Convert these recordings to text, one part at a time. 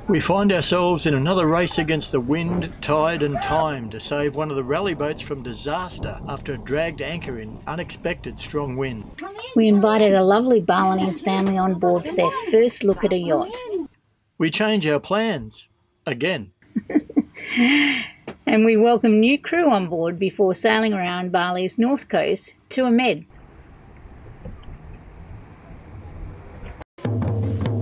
We find ourselves in another race against the wind, tide and time to save one of the rally boats from disaster after it dragged anchor in unexpected strong wind. We invited a lovely Balinese family on board for their first look at a yacht. We change our plans again. And we welcome new crew on board before sailing around Bali's north coast to Amed.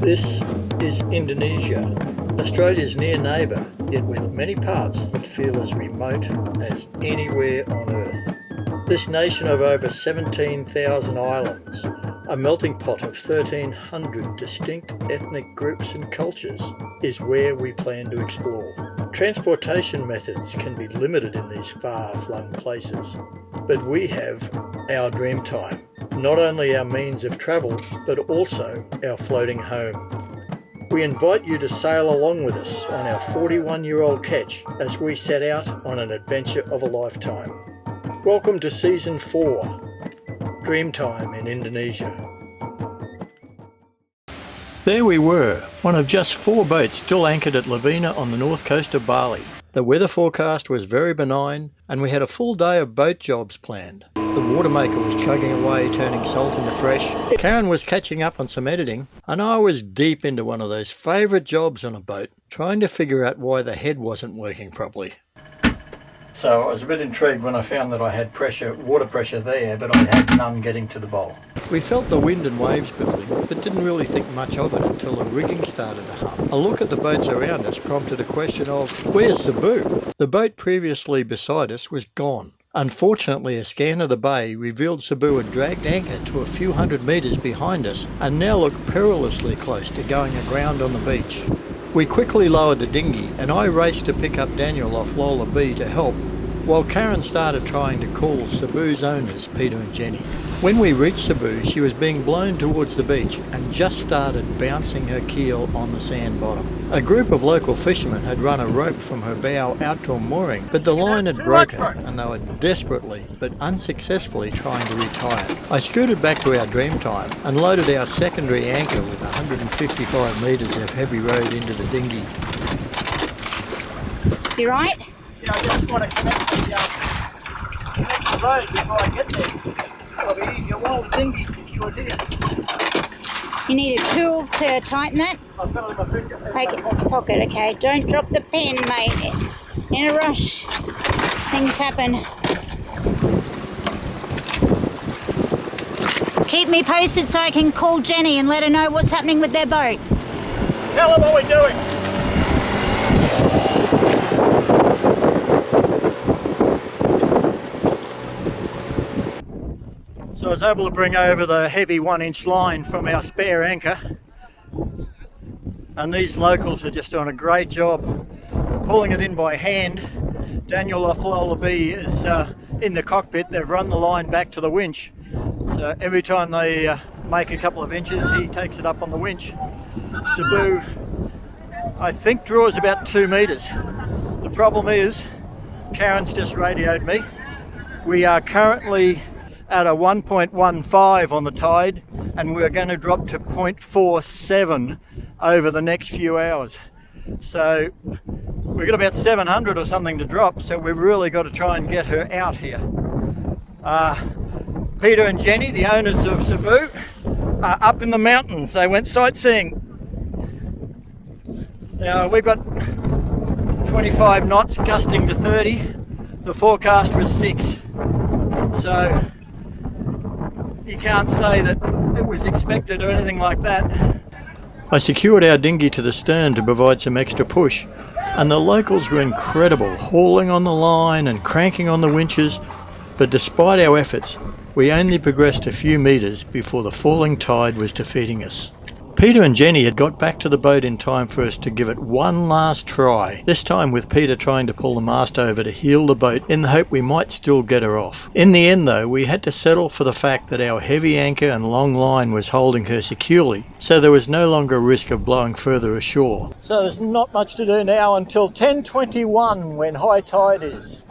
This is Indonesia, Australia's near neighbour, yet with many parts that feel as remote as anywhere on Earth. This nation of over 17,000 islands, a melting pot of 1,300 distinct ethnic groups and cultures, is where we plan to explore. Transportation methods can be limited in these far-flung places, but we have Our Dreamtime, not only our means of travel, but also our floating home. We invite you to sail along with us on our 41-year-old ketch as we set out on an adventure of a lifetime. Welcome to Season 4, Dreamtime in Indonesia. There we were, one of just 4 boats still anchored at Lovina on the north coast of Bali. The weather forecast was very benign and we had a full day of boat jobs planned. The watermaker was chugging away, turning salt into fresh. Karen was catching up on some editing, and I was deep into one of those favourite jobs on a boat, trying to figure out why the head wasn't working properly. So I was a bit intrigued when I found that I had water pressure there, but I had none getting to the bowl. We felt the wind and waves building, but didn't really think much of it until the rigging started to hum. A look at the boats around us prompted a question of, where's Cebu? The boat previously beside us was gone. Unfortunately, a scan of the bay revealed Cebu had dragged anchor to a few hundred metres behind us and now looked perilously close to going aground on the beach. We quickly lowered the dinghy and I raced to pick up Daniel off Lola B to help, while Karen started trying to call Cebu's owners, Peter and Jenny. When we reached Cebu, she was being blown towards the beach and just started bouncing her keel on the sand bottom. A group of local fishermen had run a rope from her bow out to a mooring, but the line had broken and they were desperately but unsuccessfully trying to retie it. I scooted back to Our Dreamtime and loaded our secondary anchor with 155 metres of heavy road into the dinghy. You right? Yeah, I just want to connect the road before I get there. It'll be easier while the dinghy's secured here. You need a tool to tighten that? I've got it in my finger. Take it in the pocket, okay. Don't drop the pen, mate. In a rush, things happen. Keep me posted so I can call Jenny and let her know what's happening with their boat. Tell her what we're doing. So I was able to bring over the heavy 1-inch line from our spare anchor, and these locals are just doing a great job pulling it in by hand. Daniel off Lola B is in the cockpit. They've run the line back to the winch, so every time they make a couple of inches he takes it up on the winch. Cebu, I think, draws about 2 metres. The problem is, Karen's just radioed me, we are currently at a 1.15 on the tide and we're going to drop to 0.47 over the next few hours. So we've got about 700 or something to drop, so we've really got to try and get her out here. Peter and Jenny, the owners of Cebu, are up in the mountains. They went sightseeing. Now we've got 25 knots gusting to 30. The forecast was 6. So you can't say that it was expected or anything like that. I secured our dinghy to the stern to provide some extra push, and the locals were incredible, hauling on the line and cranking on the winches, but despite our efforts, we only progressed a few metres before the falling tide was defeating us. Peter and Jenny had got back to the boat in time for us to give it one last try, this time with Peter trying to pull the mast over to heel the boat in the hope we might still get her off. In the end though, we had to settle for the fact that our heavy anchor and long line was holding her securely, so there was no longer a risk of blowing further ashore. So there's not much to do now until 10:21 when high tide is.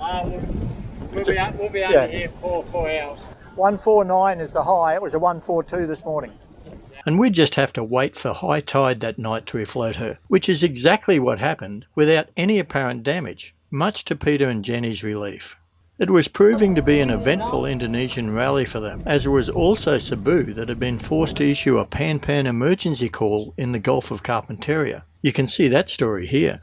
We'll be out here for 4 hours. 149 is the high. It was a 142 this morning. and we'd just have to wait for high tide that night to refloat her, which is exactly what happened without any apparent damage, much to Peter and Jenny's relief. It was proving to be an eventful Indonesian rally for them, as it was also Cebu that had been forced to issue a pan-pan emergency call in the Gulf of Carpentaria. You can see that story here.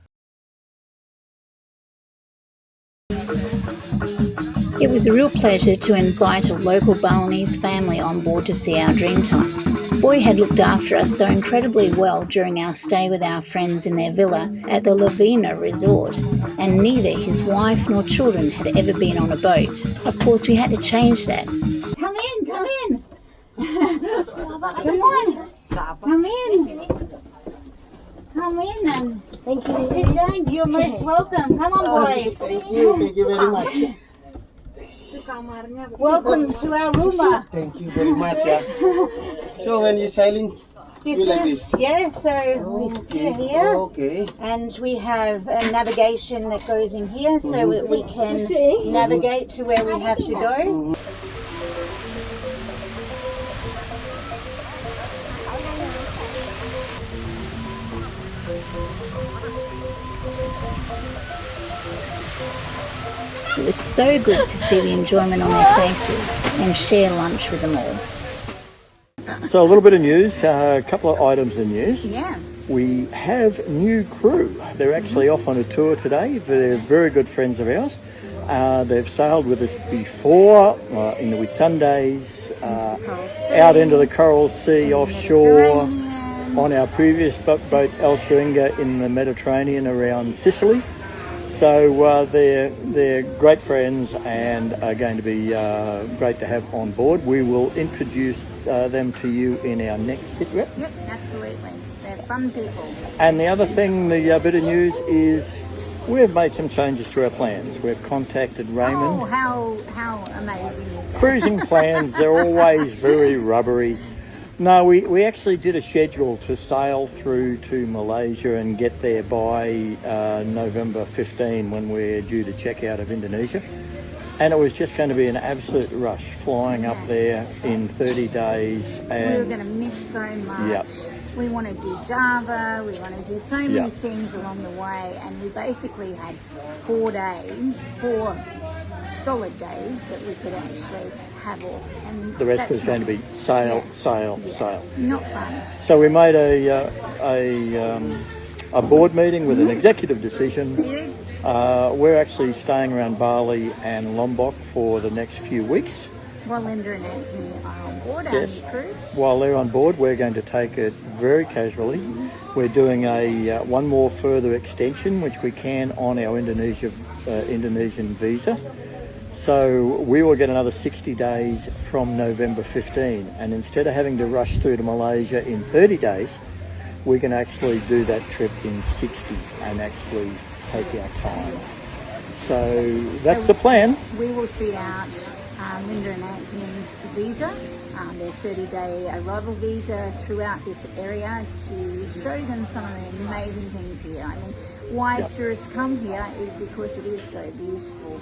It was a real pleasure to invite a local Balinese family on board to see Our Dreamtime. Boy had looked after us so incredibly well during our stay with our friends in their villa at the Lovina resort, and neither his wife nor children had ever been on a boat. Of course, we had to change that. Come in, come in. Come on. Come in. Come in and thank you. Sit down. You're most welcome. Come on, boy. Thank you very much. Welcome to our room. Thank you very much. Yeah. So when you're sailing, you like this? Yeah, so we steer here. Okay. And we have a navigation that goes in here so that we can navigate to where we have to go. It was so good to see the enjoyment on their faces and share lunch with them all. So a little bit of news, a couple of items of news. Yeah. We have new crew. They're actually off on a tour today. They're very good friends of ours. They've sailed with us before in the Whitsundays, out into the Coral Sea offshore, on our previous boat El Sharinga in the Mediterranean around Sicily. So they're great friends and are going to be great to have on board. We will introduce them to you in our next sit rep. Yep, absolutely. They're fun people. And the other thing, the bit of news is we've made some changes to our plans. We've contacted Raymond. Oh, how amazing is that? Cruising plans, they're always very rubbery. No, we actually did a schedule to sail through to Malaysia and get there by November 15 when we're due to check out of Indonesia. And it was just going to be an absolute rush flying up there in 30 days. And we were going to miss so much. Yep. We want to do Java, we want to do so many things along the way, and we basically had 4 solid days that we could actually have off. And the rest was going to be sail. Not fun. So we made a board meeting with an executive decision. We're actually staying around Bali and Lombok for the next few weeks. While Linda and Anthony are on board, yes. our crew. While they're on board, we're going to take it very casually. We're doing one more further extension, which we can on our Indonesian visa. So we will get another 60 days from November 15. And instead of having to rush through to Malaysia in 30 days, we can actually do that trip in 60 and actually take our time. So that's the plan. We will see out Linda and Anthony's visa, their 30-day arrival visa throughout this area to show them some of the amazing things here. I mean, why tourists come here is because it is so beautiful.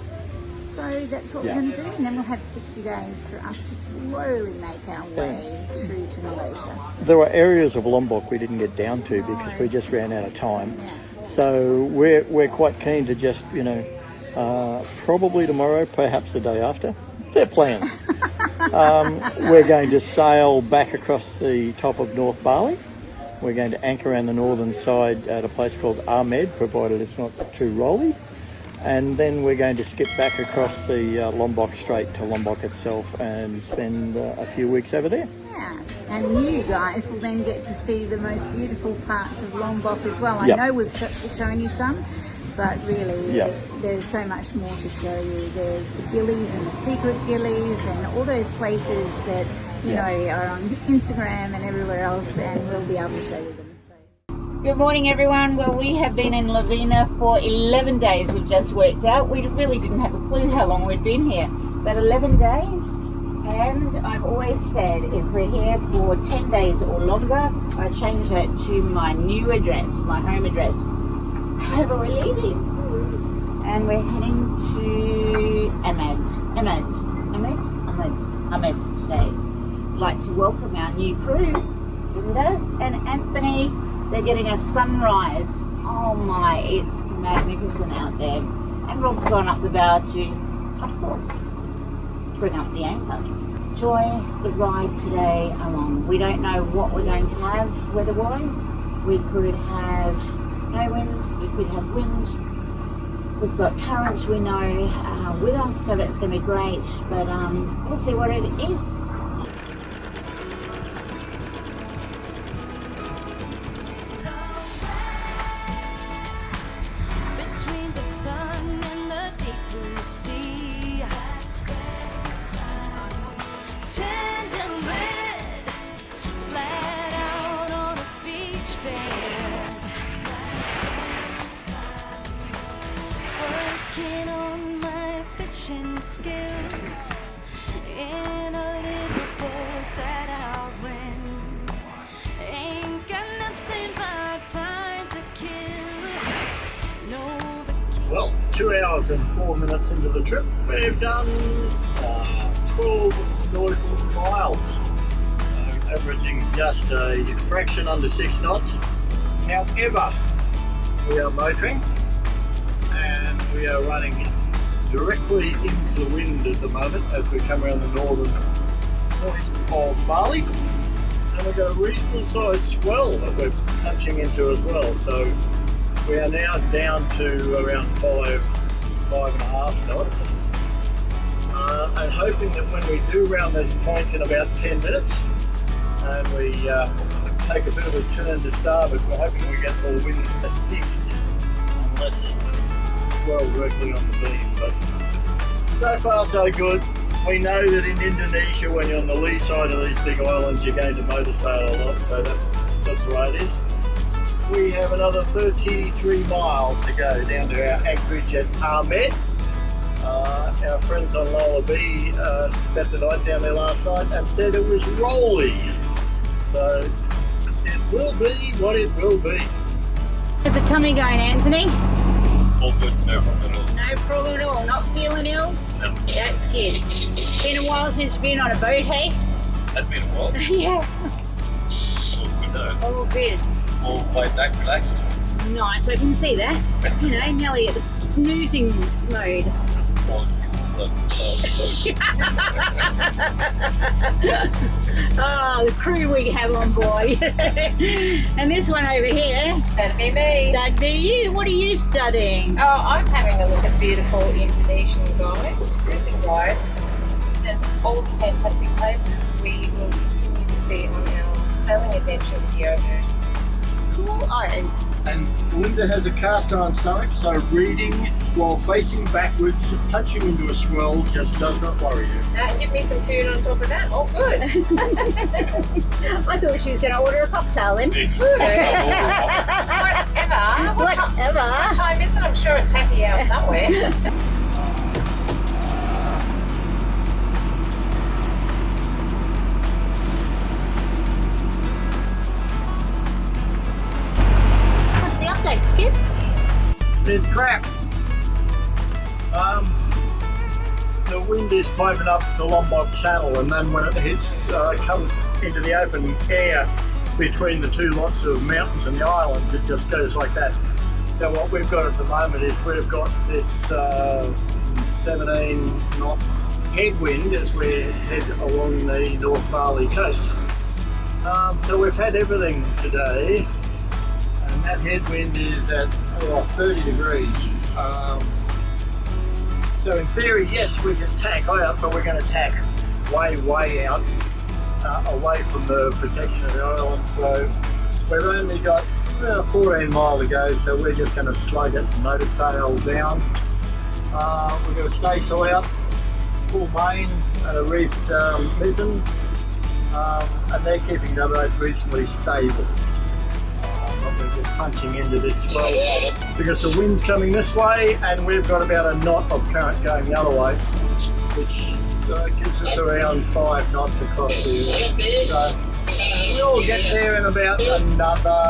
So that's what we're going to do, and then we'll have 60 days for us to slowly make our way through to Malaysia. There were areas of Lombok we didn't get down to because we just ran out of time. So we're quite keen to just, probably tomorrow, perhaps the day after. They're plans. We're going to sail back across the top of North Bali. We're going to anchor around the northern side at a place called Amed, provided it's not too rolly. And then we're going to skip back across the Lombok Strait to Lombok itself and spend a few weeks over there. Yeah, and you guys will then get to see the most beautiful parts of Lombok as well. I know we've shown you some, but really there's so much more to show you. There's the gillies and the secret gillies and all those places that are on Instagram and everywhere else, and we'll be able to show you them. Good morning, everyone. Well, we have been in Lovina for 11 days. We've just worked out. We really didn't have a clue how long we'd been here, but 11 days. And I've always said if we're here for 10 days or longer, I change that to my new address, my home address. However, we're leaving, and we're heading to Amed today. I'd like to welcome our new crew. Linda and Anthony, they're getting a sunrise. Oh my, it's magnificent out there. And Rob's gone up the bow to, of course, bring up the anchor. Enjoy the ride today along. We don't know what we're going to have weather-wise. We could have no wind, we could have wind. We've got currents, we know, with us, so that's going to be great. But we'll see what it is. Skills in a little boat that I'll rent. Ain't got nothing but time to kill. No vacation. Well, 2 hours and 4 minutes into the trip, we've done 12 nautical miles, averaging just a fraction under 6 knots. However, we are motoring and we are running directly into the wind at the moment as we come around the northern point of Bali, and we've got a reasonable sized swell that we're punching into as well, so we are now down to around 5.5 knots, and hoping that when we do round this point in about 10 minutes and we take a bit of a turn to starboard, we're hoping we get more wind assist and less swell directly on the beam. But so far so good. We know that in Indonesia, when you're on the lee side of these big islands, you're going to motor sail a lot, so that's the way it is. We have another 33 miles to go down to our anchorage at Amed. Our friends on Lovina spent the night down there last night and said it was rolly, so it will be what it will be. How's the tummy going, Anthony? All good, no problem at all. No problem at all. Not feeling ill? No. That's good. Been a while since you've been on a boat, hey? Has been a while. Yeah. All good though. All good. All laid back, relaxed. Nice, I can see that. You know, Nelly at the snoozing mode. All Oh, the crew we have on board. And this one over here, That'd be me. that'd be you. What are you studying? Oh, I'm having a look at beautiful Indonesian guide, cruising guide, and all of the fantastic places we will continue to see on our sailing adventure with YACHT. Cool. Oh, And Linda has a cast iron stomach, so reading while facing backwards, punching into a swell just does not worry you. Give me some food on top of that. Oh, good. I thought she was going to order a cocktail then. Whatever. What Whatever. time is it? I'm sure it's happy hour somewhere. What's the update, Skip? It's crap. The wind is piping up the Lombok channel, and then when it hits, comes into the open air between the two lots of mountains and the islands, it just goes like that. So what we've got at the moment is we've got this 17 knot headwind as we head along the North Bali coast. So we've had everything today, and that headwind is at 30 degrees. So in theory, yes, we can tack out, but we're going to tack way out, away from the protection of the island. So we've only got 14 miles to go, so we're just going to slug it, motor sail down. We're going to stay sail out, full main and a reefed mizzen, and they're keeping the boat reasonably stable. But we're just punching into this swell because the wind's coming this way, and we've got about a knot of current going the other way, which gives us around 5 knots across the so we'll get there in about another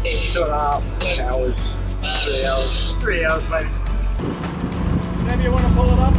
2.5 hours, 3 hours maybe. Maybe you want to pull it up?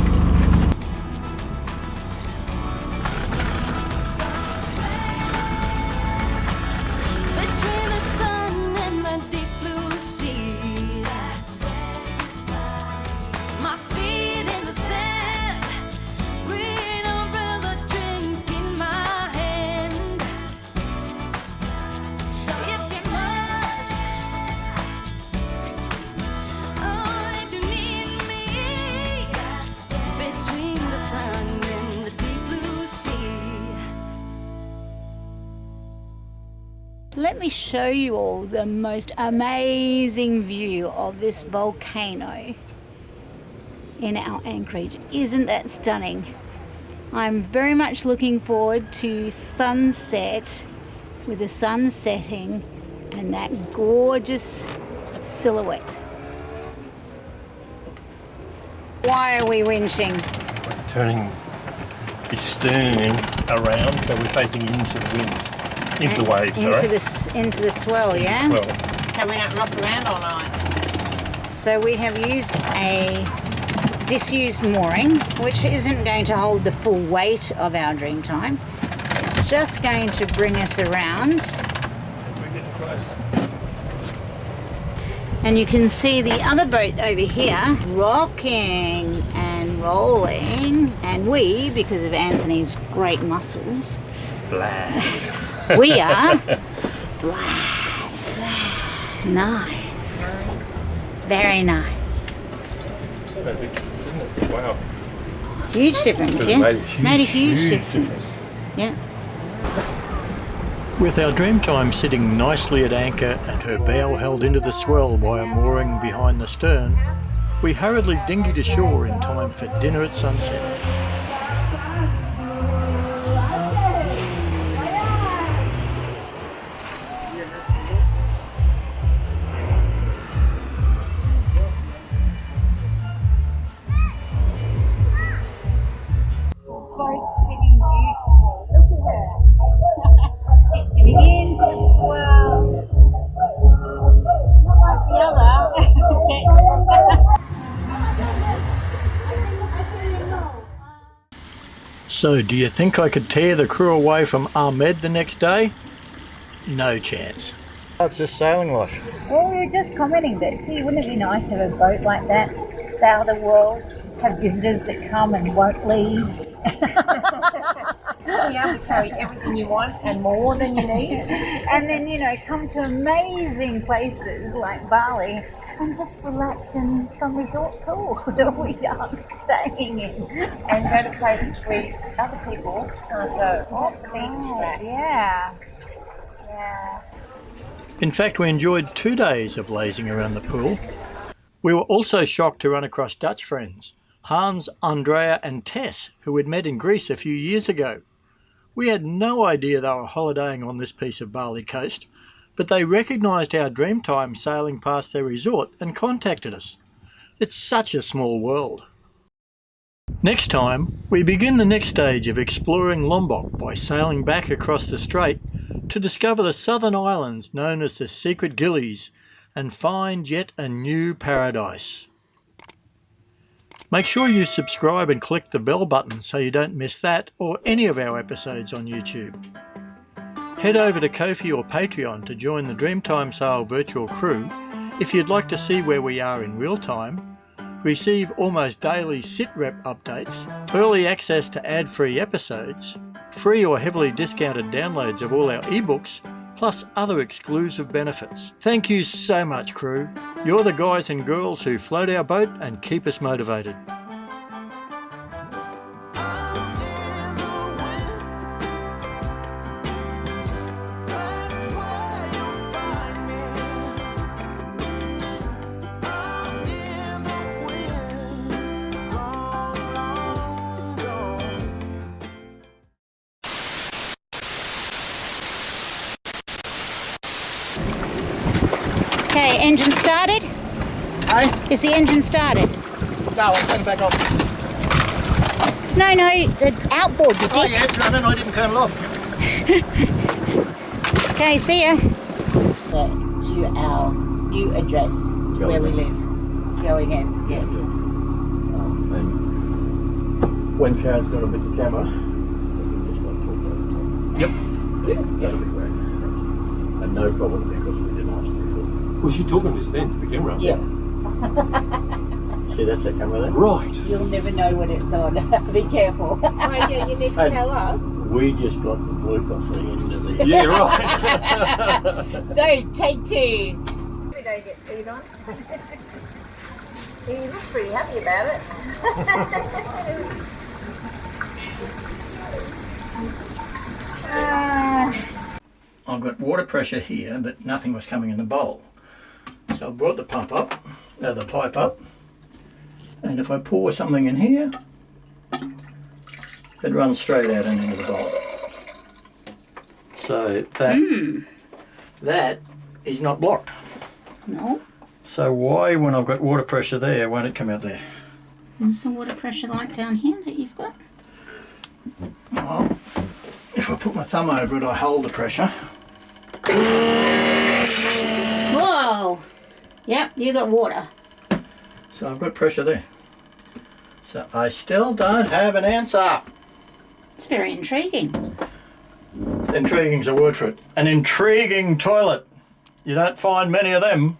me show you all the most amazing view of this volcano in our anchorage. Isn't that stunning? I'm very much looking forward to sunset, with the sun setting and that gorgeous silhouette. Why are we winching? We're turning the stern around so we're facing into the wind, into the waves, Into the swell, yeah? Swell. So we don't rock around all night. So we have used a disused mooring, which isn't going to hold the full weight of our Dreamtime. It's just going to bring us around. We're getting close. And you can see the other boat over here rocking and rolling. And we, because of Anthony's great muscles, Flat. we are flat. Nice. Very nice. Made a big difference, isn't it? Wow. Huge difference, It yes? Made a huge difference. difference. Yeah. With our Dreamtime sitting nicely at anchor and her bow held into the swell by a mooring behind the stern, we hurriedly dinghied ashore in time for dinner at sunset. Boat's sitting beautiful. Look at her. She's sitting into the swell. Not like the other. So, do you think I could tear the crew away from Amed the next day? No chance. It's just sailing life. Well, we were just commenting that, gee, wouldn't it be nice to have a boat like that, sail the world, have visitors that come and won't leave? Be able to carry everything you want and more than you need. And then, you know, come to amazing places like Bali and just relax in some resort pool that we are staying in. And go to places where other people can't go. What the beach track. Yeah. Yeah. In fact, we enjoyed 2 days of lazing around the pool. We were also shocked to run across Dutch friends, Hans, Andrea and Tess, who we'd met in Greece a few years ago. We had no idea they were holidaying on this piece of Bali coast, but they recognised our Dreamtime sailing past their resort and contacted us. It's such a small world. Next time, we begin the next stage of exploring Lombok by sailing back across the strait to discover the southern islands known as the Secret Gillies and find yet a new paradise. Make sure you subscribe and click the bell button so you don't miss that or any of our episodes on YouTube. Head over to Ko-fi or Patreon to join the Dreamtime Sail virtual crew if you'd like to see where we are in real time, receive almost daily sit-rep updates, early access to ad-free episodes, free or heavily discounted downloads of all our ebooks, plus other exclusive benefits. Thank you so much, crew. You're the guys and girls who float our boat and keep us motivated. Okay, engine started? Hey? Is the engine started? No, I'll turn it back off. No, the outboard, you Oh did. yeah, it's running, I didn't turn it off. Okay, see ya. To our new address where we live. Going in, yeah. And when Chad's got a bit of camera, yep. That'll be great. And no problem because we didn't ask before. Was she talking this then to the camera? Yeah. See, that's that camera there? Right. You'll never know when it's on. Be careful. Oh yeah, you need to tell us. We just got the blooper for the end of the... Yeah, right. So, take two. We don't get feed on. He looks pretty happy about it. I've got water pressure here, but nothing was coming in the bowl. So I brought the pump up, the pipe up, and if I pour something in here, it runs straight out and into the bowl. So that is not blocked. No. So why, when I've got water pressure there, won't it come out there? What's the water pressure like down here that you've got? Well, if I put my thumb over it, I hold the pressure. Whoa! Yep, you got water. So I've got pressure there. So I still don't have an answer. It's very intriguing. Intriguing's a word for it. An intriguing toilet. You don't find many of them.